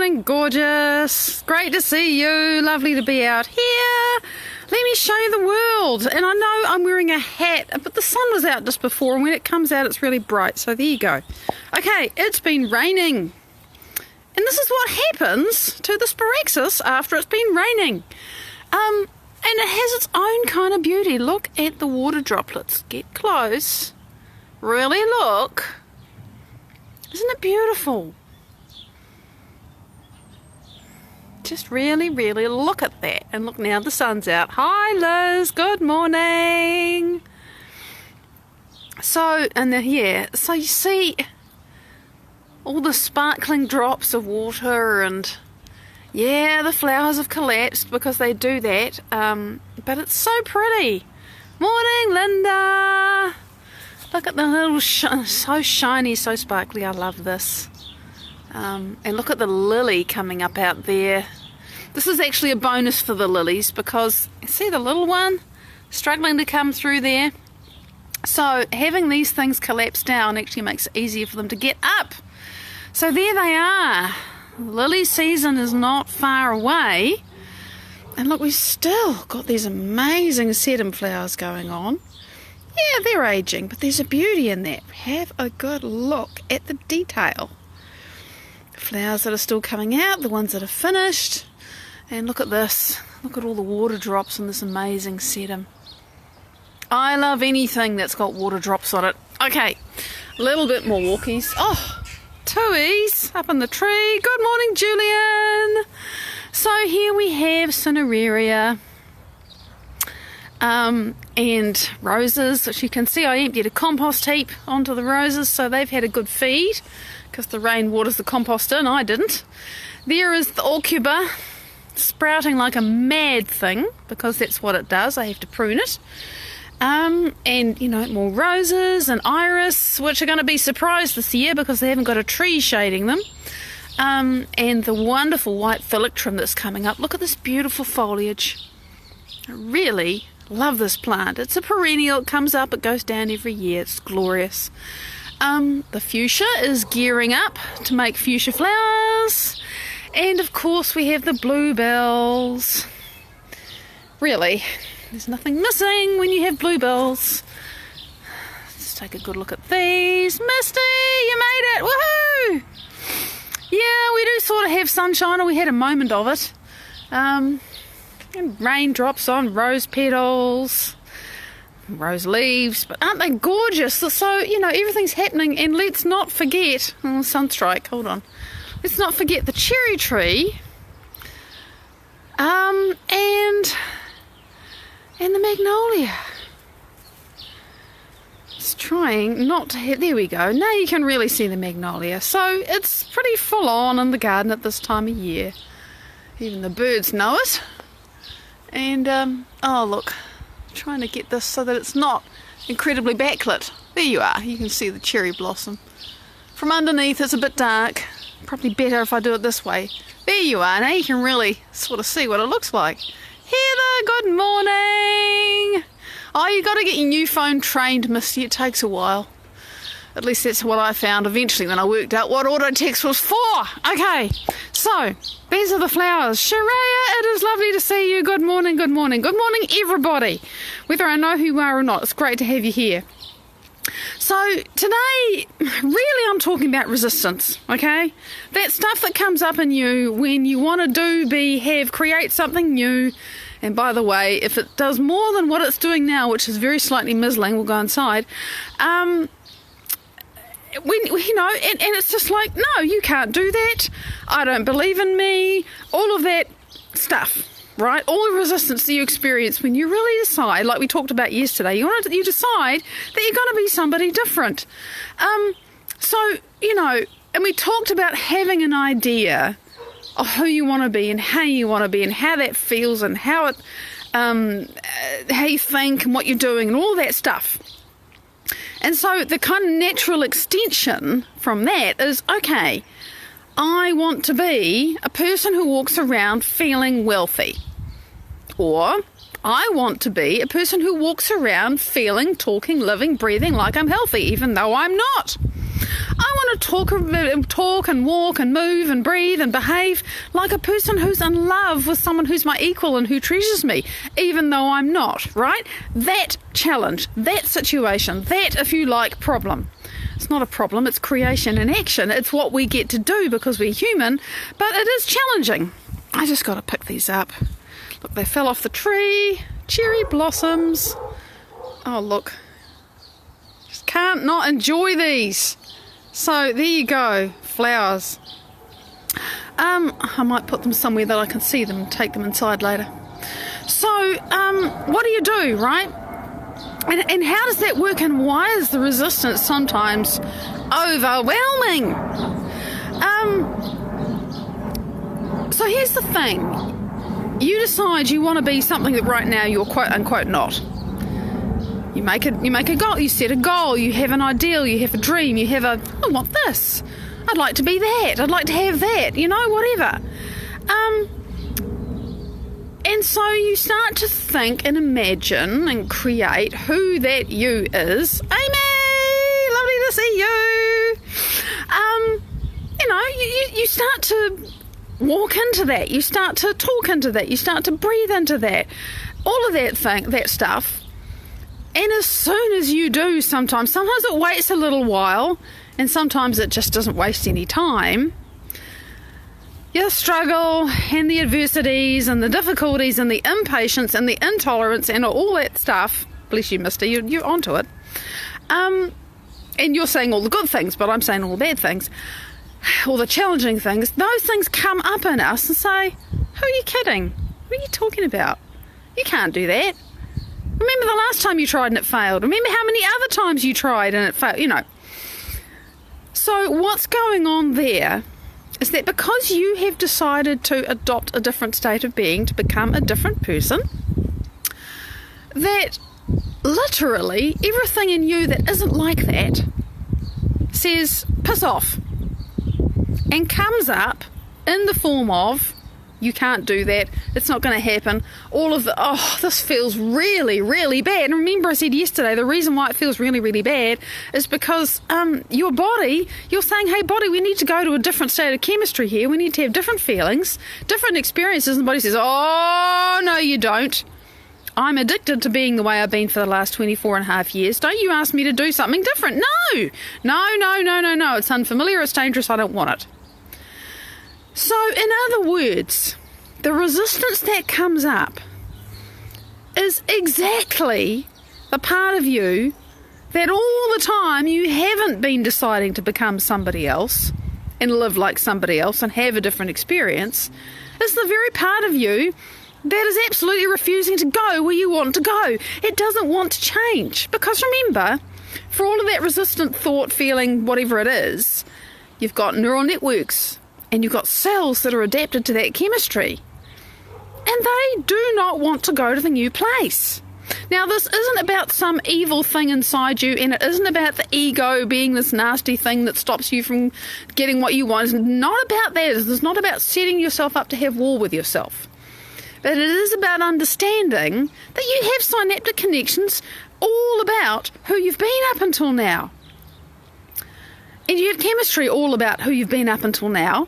morning, gorgeous. Great to see you. Lovely to be out here. Let me show you the world. And I know I'm wearing a hat, but the sun was out just before, and when it comes out, it's really bright. So there you go. Okay, it's been raining. And this is what happens to the Spiraxis after it's been raining. And it has its own kind of beauty. Look at the water droplets. Get close. Really look. Isn't it beautiful? Just really, really look at that. And look, now the sun's out. Hi, Liz. Good morning. So you see all the sparkling drops of water, and yeah, the flowers have collapsed because they do that. But it's so pretty. Morning, Linda. Look at the little, so shiny, so sparkly. I love this. And look at the lily coming up out there. This is actually a bonus for the lilies because, see the little one struggling to come through there? So having these things collapse down actually makes it easier for them to get up. So there they are. Lily season is not far away. And look, we've still got these amazing sedum flowers going on. Yeah, they're aging, but there's a beauty in that. Have a good look at the detail. Flowers that are still coming out, the ones that are finished. And look at this. Look at all the water drops in this amazing sedum. I love anything that's got water drops on it. Okay, a little bit more walkies. Oh, Tooies up in the tree. Good morning, Julian. So here we have cineraria. And roses, which you can see I emptied a compost heap onto the roses, so they've had a good feed because the rain waters the compost in. I didn't. There is the aucuba sprouting like a mad thing because that's what it does. I have to prune it. And more roses and iris, which are going to be surprised this year because they haven't got a tree shading them. And the wonderful white phylacterum that's coming up. Look at this beautiful foliage. I really love this plant. It's a perennial. It comes up, it goes down every year. It's glorious. The fuchsia is gearing up to make fuchsia flowers. And of course we have the bluebells. Really, there's nothing missing when you have bluebells. Let's take a good look at these. Misty, you made it! Woohoo! Yeah, we do sort of have sunshine, or we had a moment of it. And raindrops on rose petals, rose leaves, but aren't they gorgeous? So, everything's happening, and let's not forget, sunstrike, hold on. Let's not forget the cherry tree, and the magnolia. It's trying not to hit, there we go. Now you can really see the magnolia. So it's pretty full on in the garden at this time of year. Even the birds know it. And, oh look, I'm trying to get this so that it's not incredibly backlit. There you are, you can see the cherry blossom. From underneath it's a bit dark. Probably better if I do it this way. There you are, now you can really sort of see what it looks like. Heather, good morning! Oh, you got to get your new phone trained, Misty. It takes a while. At least that's what I found eventually when I worked out what auto text was for. Okay, so these are the flowers. Sharia, it is lovely to see you. Good morning, good morning. Good morning, everybody. Whether I know who you are or not, it's great to have you here. So today, really I'm talking about resistance, okay? That stuff that comes up in you when you want to create something new. And by the way, if it does more than what it's doing now, which is very slightly mizzling, we'll go inside, and it's just like, no, you can't do that. I don't believe in me. All of that stuff, right? All the resistance that you experience when you really decide, like we talked about yesterday, you decide that you're going to be somebody different. And we talked about having an idea of who you want to be and how you want to be and how that feels and how you think and what you're doing and all that stuff. And so the kind of natural extension from that is, okay, I want to be a person who walks around feeling wealthy. Or I want to be a person who walks around feeling, talking, living, breathing like I'm healthy, even though I'm not. I want to talk and walk and move and breathe and behave like a person who's in love with someone who's my equal and who treasures me, even though I'm not, right? That challenge, that situation, that, if you like, problem. It's not a problem, it's creation in action. It's what we get to do because we're human, but it is challenging. I just got to pick these up. Look, they fell off the tree. Cherry blossoms. Oh, look. Just can't not enjoy these. So, there you go. Flowers. I might put them somewhere that I can see them and take them inside later. So, what do, right? And how does that work, and why is the resistance sometimes overwhelming? So here's the thing. You decide you want to be something that right now you're quote unquote not. You make a goal, you set a goal, you have an ideal, you have a dream, you have I want this. I'd like to be that, I'd like to have that, whatever. And so you start to think and imagine and create who that you is. Amy, lovely to see you. You start to walk into that. You start to talk into that. You start to breathe into that. All of that stuff. And as soon as you do, sometimes it waits a little while, and sometimes it just doesn't waste any time. The struggle and the adversities and the difficulties and the impatience and the intolerance and all that stuff, bless you, mister, you're onto it. And you're saying all the good things, but I'm saying all the bad things, all the challenging things. Those things come up in us and say, who are you kidding? What are you talking about? You can't do that. Remember the last time you tried and it failed. Remember how many other times you tried and it failed, So what's going on there is that because you have decided to adopt a different state of being, to become a different person, that literally everything in you that isn't like that says, piss off, and comes up in the form of, you can't do that, it's not going to happen, all of this feels really, really bad. And remember I said yesterday, the reason why it feels really, really bad is because your body, you're saying, hey body, we need to go to a different state of chemistry here, we need to have different feelings, different experiences, and the body says, oh, no you don't. I'm addicted to being the way I've been for the last 24 and a half years. Don't you ask me to do something different. No, it's unfamiliar, it's dangerous, I don't want it. So, in other words, the resistance that comes up is exactly the part of you that all the time you haven't been deciding to become somebody else and live like somebody else and have a different experience. It's the very part of you that is absolutely refusing to go where you want to go. It doesn't want to change. Because remember, for all of that resistant thought, feeling, whatever it is, you've got neural networks. And you've got cells that are adapted to that chemistry. And they do not want to go to the new place. Now, this isn't about some evil thing inside you, and it isn't about the ego being this nasty thing that stops you from getting what you want. It's not about that. It's not about setting yourself up to have war with yourself. But it is about understanding that you have synaptic connections all about who you've been up until now. And you have chemistry all about who you've been up until now.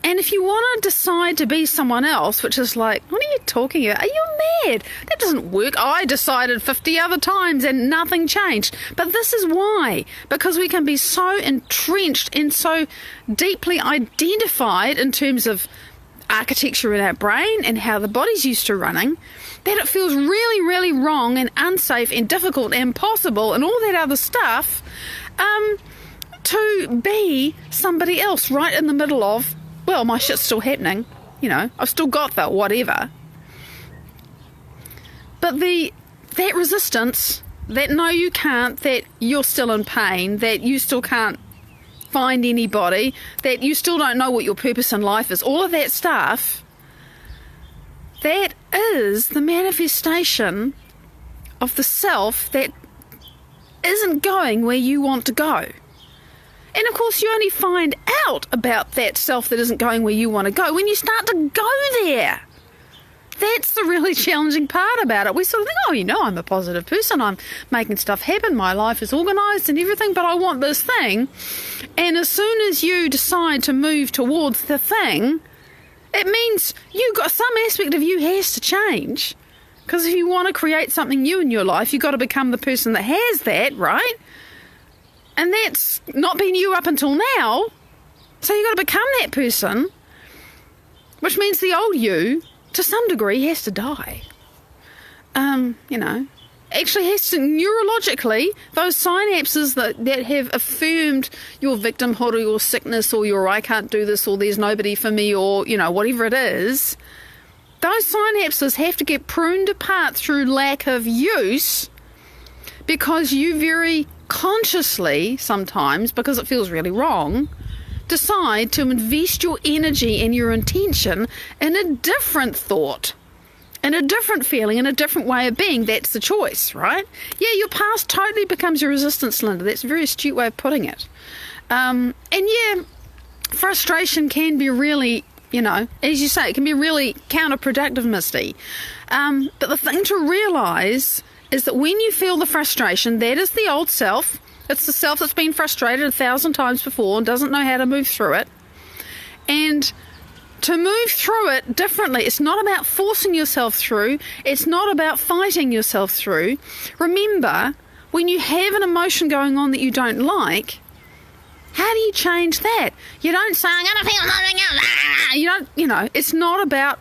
And if you want to decide to be someone else, which is like, what are you talking about? Are you mad? That doesn't work. I decided 50 other times and nothing changed. But this is why. Because we can be so entrenched and so deeply identified in terms of architecture in our brain and how the body's used to running, that it feels really, really wrong and unsafe and difficult and impossible and all that other stuff to be somebody else right in the middle of, well, my shit's still happening, I've still got that whatever. But that resistance, that no you can't, that you're still in pain, that you still can't find anybody, that you still don't know what your purpose in life is, all of that stuff, that is the manifestation of the self that isn't going where you want to go. And of course you only find out about that self that isn't going where you want to go when you start to go there. That's the really challenging part about it. We sort of think, I'm a positive person. I'm making stuff happen. My life is organised and everything, but I want this thing. And as soon as you decide to move towards the thing, it means some aspect of you has to change. Because if you want to create something new in your life, you've got to become the person that has that, right? And that's not been you up until now. So you've got to become that person, which means the old you, to some degree, has to die. Actually has to, neurologically, those synapses that have affirmed your victimhood or your sickness or your I can't do this or there's nobody for me or, whatever it is, those synapses have to get pruned apart through lack of use because you very consciously, sometimes, because it feels really wrong, decide to invest your energy and your intention in a different thought, in a different feeling, in a different way of being. That's the choice, right? Yeah, your past totally becomes your resistance, Linda. That's a very astute way of putting it. Frustration can be really, as you say, it can be really counterproductive, Misty. But the thing to realise is that when you feel the frustration, that is the old self. It's the self that's been frustrated 1,000 times before and doesn't know how to move through it. And to move through it differently, it's not about forcing yourself through. It's not about fighting yourself through. Remember, when you have an emotion going on that you don't like, how do you change that? You don't say, I'm going to feel something else. You don't, it's not about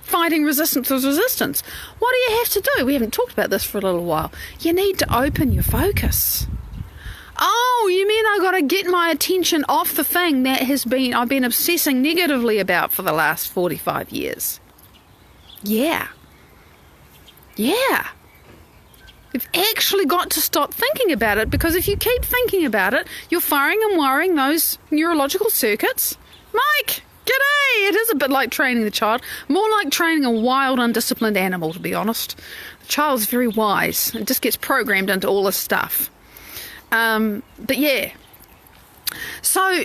fighting resistance with resistance. What do you have to do? We haven't talked about this for a little while. You need to open your focus. Oh, you mean I got to get my attention off the thing that I've been obsessing negatively about for the last 45 years? Yeah. You've actually got to stop thinking about it, because if you keep thinking about it, you're firing and wiring those neurological circuits. Mike, g'day! It is a bit like training the child. More like training a wild, undisciplined animal, to be honest. The child's very wise. It just gets programmed into all this stuff. But yeah, so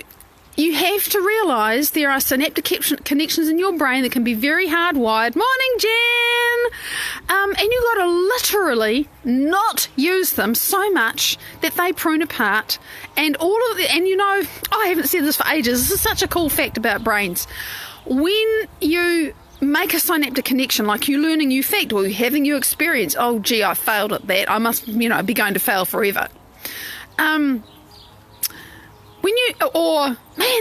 you have to realise there are synaptic connections in your brain that can be very hardwired. Morning, Jen! And you've got to literally not use them so much that they prune apart. And I haven't said this for ages. This is such a cool fact about brains. When you make a synaptic connection, like you learn a new fact or you're having new experience, oh gee, I failed at that, I must, be going to fail forever. Man,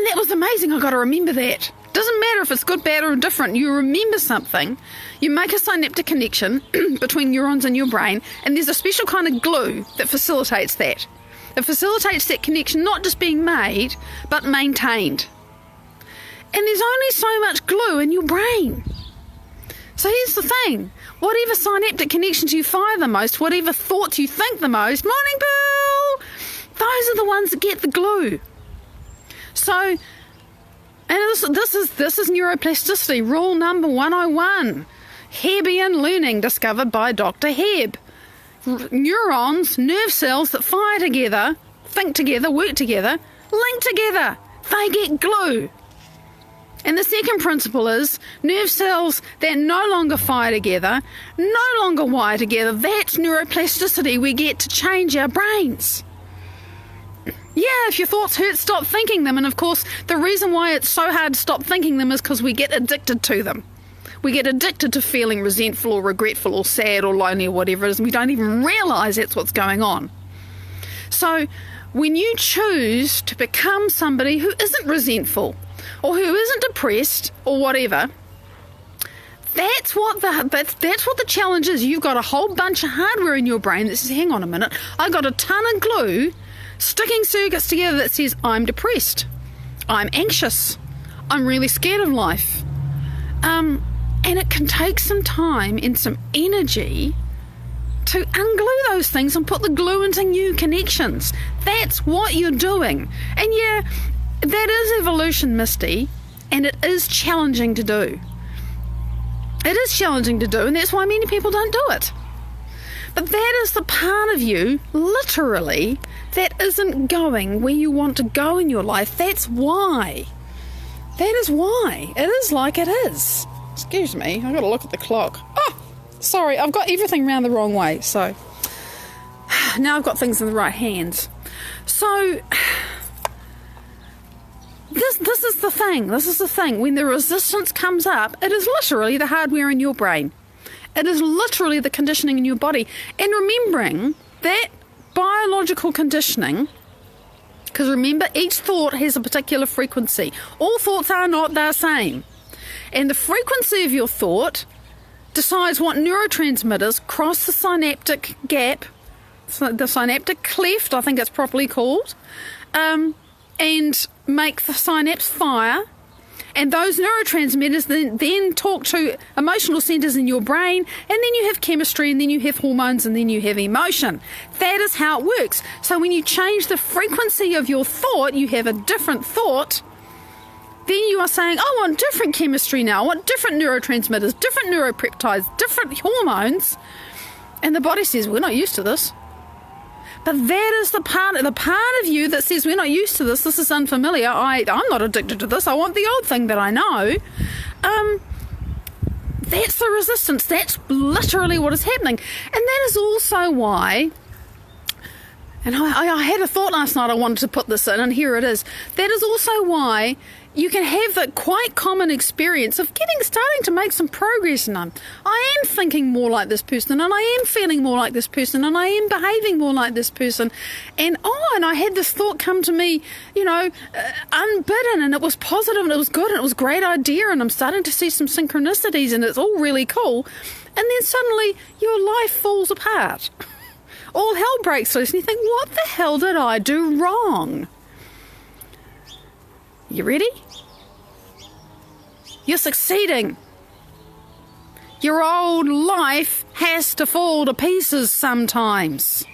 that was amazing, I've got to remember that. Doesn't matter if it's good, bad or indifferent, you remember something, you make a synaptic connection between neurons in your brain, and there's a special kind of glue that facilitates that. It facilitates that connection not just being made, but maintained. And there's only so much glue in your brain. So here's the thing, whatever synaptic connections you fire the most, whatever thoughts you think the most, morning Bill, those are the ones that get the glue. So, and this is neuroplasticity, rule number 101. Hebbian learning discovered by Dr. Hebb. Neurons, nerve cells that fire together, think together, work together, link together. They get glue. And the second principle is nerve cells that no longer fire together, no longer wire together. That's neuroplasticity. We get to change our brains. Yeah, if your thoughts hurt, stop thinking them. And of course, the reason why it's so hard to stop thinking them is because we get addicted to them. We get addicted to feeling resentful or regretful or sad or lonely or whatever it is, and we don't even realise that's what's going on. So when you choose to become somebody who isn't resentful or who isn't depressed or whatever, that's what the challenge is. You've got a whole bunch of hardware in your brain that says, hang on a minute, I got a ton of glue sticking circuits together that says I'm depressed, I'm anxious, I'm really scared of life. And it can take some time and some energy to unglue those things and put the glue into new connections. That's what you're doing. And yeah, that is evolution, Misty, and it is challenging to do. It is challenging to do, and that's why many people don't do it. But that is the part of you, literally, that isn't going where you want to go in your life. That's why. That is why. It is like it is. Excuse me, I've got to look at the clock. Oh, sorry, I've got everything round the wrong way. So now I've got things in the right hands. So this is the thing. This is the thing. When the resistance comes up, it is literally the hardware in your brain. It is literally the conditioning in your body. And remembering that biological conditioning, because remember, each thought has a particular frequency. All thoughts are not the same. And the frequency of your thought decides what neurotransmitters cross the synaptic gap, the synaptic cleft, I think it's properly called, and make the synapse fire. And those neurotransmitters then talk to emotional centers in your brain, and then you have chemistry, and then you have hormones, and then you have emotion. That is how it works. So when you change the frequency of your thought, you have a different thought, then you are saying, I want different chemistry now, I want different neurotransmitters, different neuropeptides, different hormones. And the body says, we're not used to this. But that is the part of you that says, we're not used to this, this is unfamiliar, I'm not addicted to this, I want the old thing that I know. That's the resistance. That's literally what is happening. And that is also why, and I had a thought last night I wanted to put this in, and here it is. That is also why you can have the quite common experience of starting to make some progress, and I am thinking more like this person, and I am feeling more like this person, and I am behaving more like this person, and I had this thought come to me, unbidden, and it was positive, and it was good, and it was a great idea, and I'm starting to see some synchronicities, and it's all really cool, and then suddenly your life falls apart. All hell breaks loose, and you think, what the hell did I do wrong? You ready? You're succeeding. Your old life has to fall to pieces sometimes.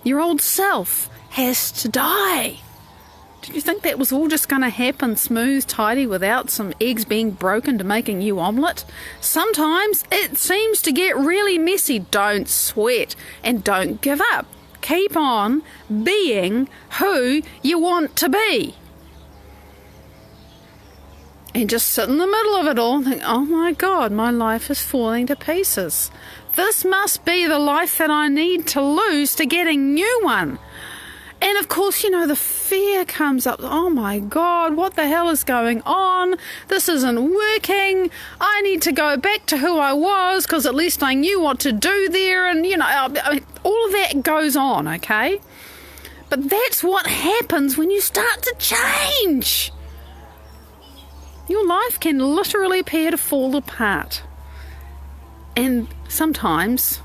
Your old self has to die. Did you think that was all just going to happen smooth, tidy, without some eggs being broken to make a new omelette? Sometimes it seems to get really messy. Don't sweat and don't give up. Keep on being who you want to be. And just sit in the middle of it all and think, oh my God, my life is falling to pieces. This must be the life that I need to lose to get a new one. And of course, the fear comes up. Oh my God, what the hell is going on? This isn't working. I need to go back to who I was because at least I knew what to do there. And, all of that goes on, okay? But that's what happens when you start to change. Your life can literally appear to fall apart. And sometimes,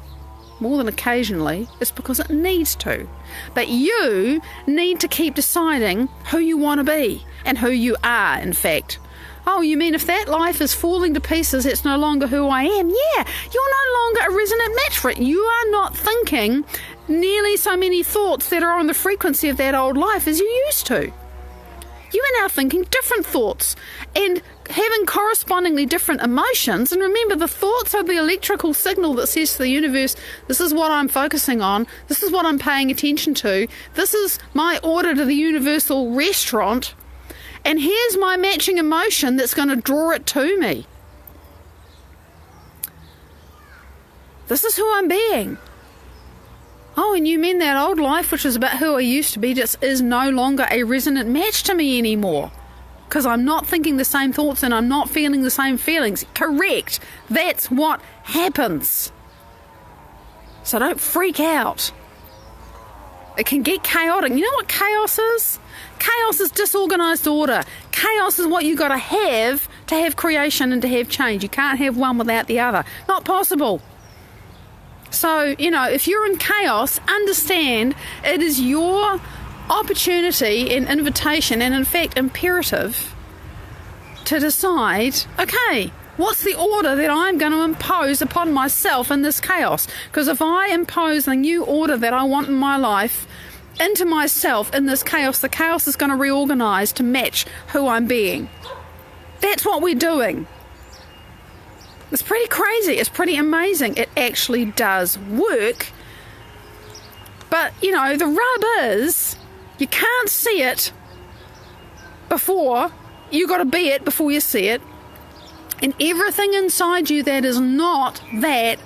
more than occasionally, it's because it needs to. But you need to keep deciding who you want to be and who you are, in fact. Oh, you mean if that life is falling to pieces, it's no longer who I am? Yeah, you're no longer a resonant match for it. You are not thinking nearly so many thoughts that are on the frequency of that old life as you used to. You are now thinking different thoughts and having correspondingly different emotions. And remember, the thoughts are the electrical signal that says to the universe, this is what I'm focusing on, this is what I'm paying attention to, this is my order to the universal restaurant, and here's my matching emotion that's going to draw it to me. This is who I'm being. Oh, and you mean that old life, which is about who I used to be, just is no longer a resonant match to me anymore. Because I'm not thinking the same thoughts and I'm not feeling the same feelings. Correct. That's what happens. So don't freak out. It can get chaotic. You know what chaos is? Chaos is disorganized order. Chaos is what you got to have creation and to have change. You can't have one without the other. Not possible. So, if you're in chaos, understand it is your opportunity and invitation, and in fact imperative, to decide, okay, what's the order that I'm going to impose upon myself in this chaos? Because if I impose the new order that I want in my life into myself in this chaos, the chaos is going to reorganize to match who I'm being. That's what we're doing. It's pretty crazy. It's pretty amazing. It actually does work. But, the rub is you can't see it before you got to be it before you see it. And everything inside you that is not that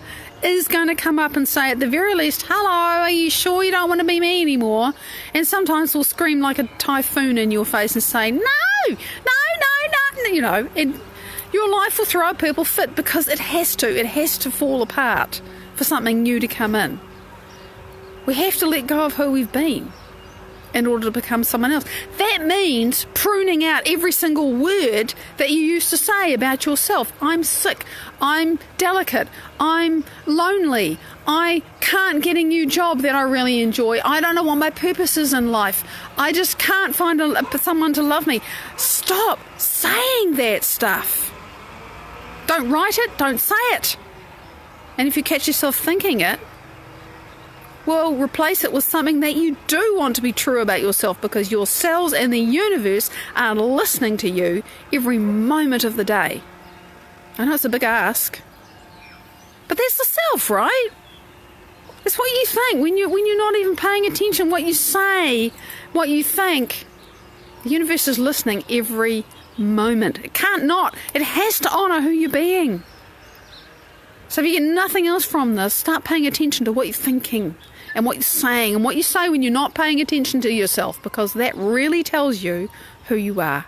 is going to come up and say, at the very least, hello, are you sure you don't want to be me anymore? And sometimes will scream like a typhoon in your face and say, no, you know, and your life will throw a purple fit because it has to fall apart for something new to come in. We have to let go of who we've been in order to become someone else. That means pruning out every single word that you used to say about yourself. I'm sick, I'm delicate, I'm lonely, I can't get a new job that I really enjoy, I don't know what my purpose is in life, I just can't find someone to love me. Stop saying that stuff. Don't write it, don't say it. And if you catch yourself thinking it, well, replace it with something that you do want to be true about yourself, because your cells and the universe are listening to you every moment of the day. I know it's a big ask, but that's the self, right? It's what you think when you're not even paying attention. What you say, what you think. The universe is listening every moment. It can't not. It has to honour who you're being. So if you get nothing else from this, start paying attention to what you're thinking and what you're saying and what you say when you're not paying attention to yourself, because that really tells you who you are.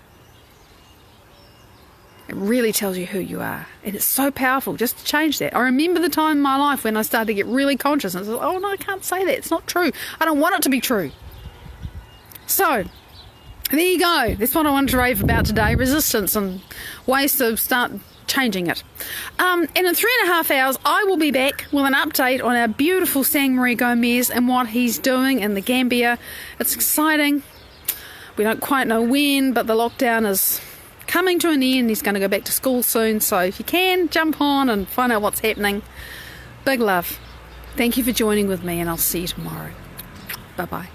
It really tells you who you are. And it's so powerful just to change that. I remember the time in my life when I started to get really conscious and I was like, oh no, I can't say that. It's not true. I don't want it to be true. So there you go. That's what I wanted to rave about today. Resistance and ways to start changing it. And in 3.5 hours, I will be back with an update on our beautiful Sang Marie Gomez and what he's doing in the Gambia. It's exciting. We don't quite know when, but the lockdown is coming to an end. He's going to go back to school soon. So if you can, jump on and find out what's happening. Big love. Thank you for joining with me, and I'll see you tomorrow. Bye-bye.